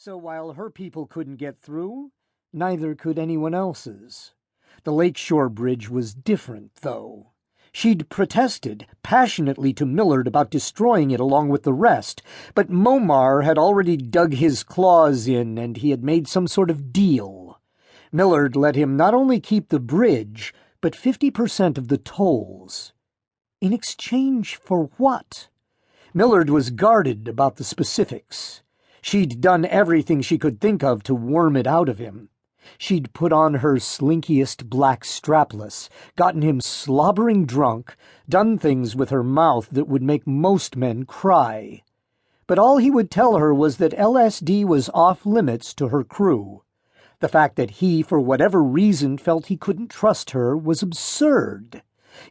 So while her people couldn't get through, neither could anyone else's. The lakeshore bridge was different, though. She'd protested passionately to Millard about destroying it along with the rest, but Momar had already dug his claws in, and he had made some sort of deal. Millard let him not only keep the bridge, but 50% of the tolls. In exchange for what? Millard was guarded about the specifics. She'd done everything she could think of to worm it out of him. She'd put on her slinkiest black strapless, gotten him slobbering drunk, done things with her mouth that would make most men cry. But all he would tell her was that LSD was off-limits to her crew. The fact that he, for whatever reason, felt he couldn't trust her was absurd.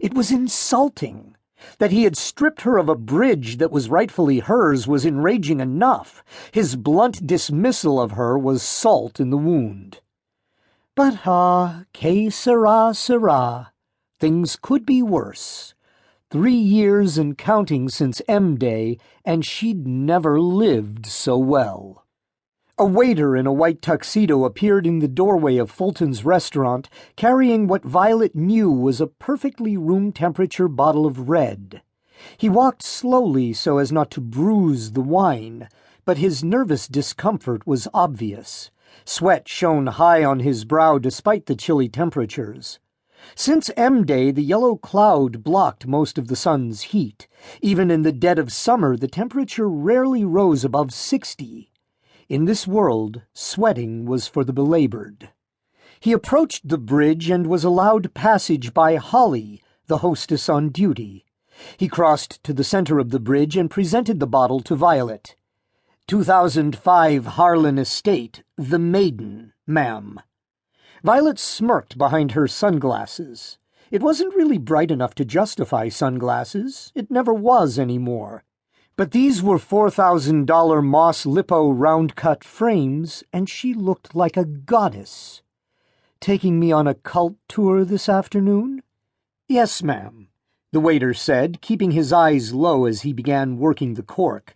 It was insulting. That he had stripped her of a bridge that was rightfully hers was enraging enough. His blunt dismissal of her was salt in the wound. But que sera, sera. Things could be worse. 3 years and counting since M-Day, and she'd never lived so well. A waiter in a white tuxedo appeared in the doorway of Fulton's restaurant, carrying what Violet knew was a perfectly room-temperature bottle of red. He walked slowly so as not to bruise the wine, but his nervous discomfort was obvious. Sweat shone high on his brow despite the chilly temperatures. Since M-Day, the yellow cloud blocked most of the sun's heat. Even in the dead of summer, the temperature rarely rose above 60. In this world, sweating was for the belabored. He approached the bridge and was allowed passage by Holly, the hostess on duty. He crossed to the center of the bridge and presented the bottle to Violet. 2005 Harlan Estate, the Maiden, ma'am. Violet smirked behind her sunglasses. It wasn't really bright enough to justify sunglasses. It never was anymore. But these were $4,000 Moss Lippo round-cut frames, and she looked like a goddess. Taking me on a cult tour this afternoon? Yes, ma'am, the waiter said, keeping his eyes low as he began working the cork.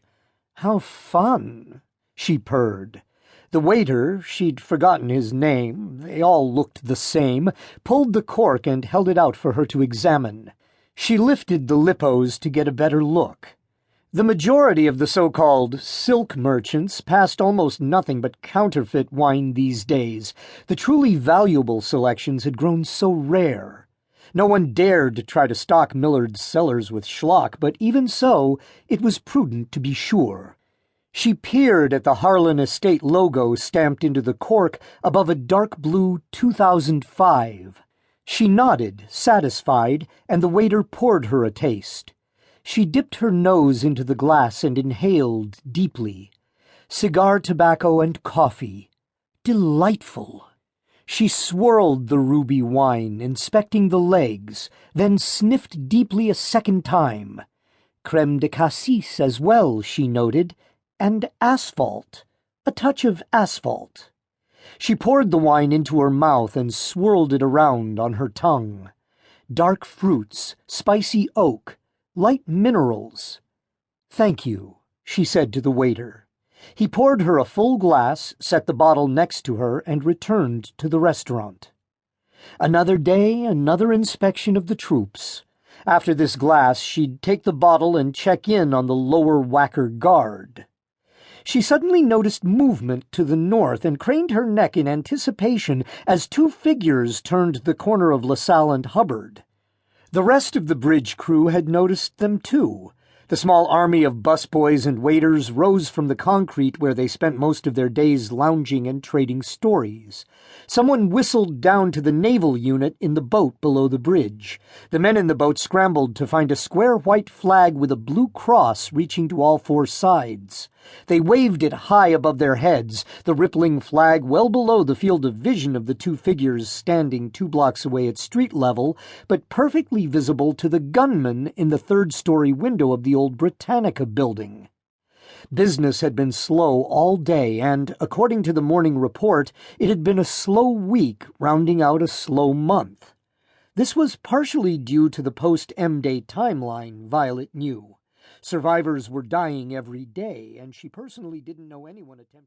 How fun, she purred. The waiter, she'd forgotten his name, they all looked the same, pulled the cork and held it out for her to examine. She lifted the Lippos to get a better look. The majority of the so-called silk merchants passed almost nothing but counterfeit wine these days. The truly valuable selections had grown so rare. No one dared try to stock Millard's cellars with schlock, but even so, it was prudent to be sure. She peered at the Harlan Estate logo stamped into the cork above a dark blue 2005. She nodded, satisfied, and the waiter poured her a taste. She dipped her nose into the glass and inhaled deeply. Cigar tobacco and coffee. Delightful. She swirled the ruby wine, inspecting the legs, then sniffed deeply a second time. Crème de cassis as well, she noted, and asphalt. A touch of asphalt. She poured the wine into her mouth and swirled it around on her tongue. Dark fruits, spicy oak, light minerals. Thank you, she said to the waiter. He poured her a full glass, set the bottle next to her, and returned to the restaurant. Another day, another inspection of the troops. After this glass, she'd take the bottle and check in on the lower whacker guard. She suddenly noticed movement to the north and craned her neck in anticipation as 2 figures turned the corner of LaSalle and Hubbard. The rest of the bridge crew had noticed them too. The small army of busboys and waiters rose from the concrete where they spent most of their days lounging and trading stories. Someone whistled down to the naval unit in the boat below the bridge. The men in the boat scrambled to find a square white flag with a blue cross reaching to all 4 sides. They waved it high above their heads, the rippling flag well below the field of vision of the 2 figures standing 2 blocks away at street level, but perfectly visible to the gunman in the 3rd-story window of the old Britannica building. Business had been slow all day, and, according to the morning report, it had been a slow week rounding out a slow month. This was partially due to the post-M-Day timeline, Violet knew. Survivors were dying every day, and she personally didn't know anyone attempting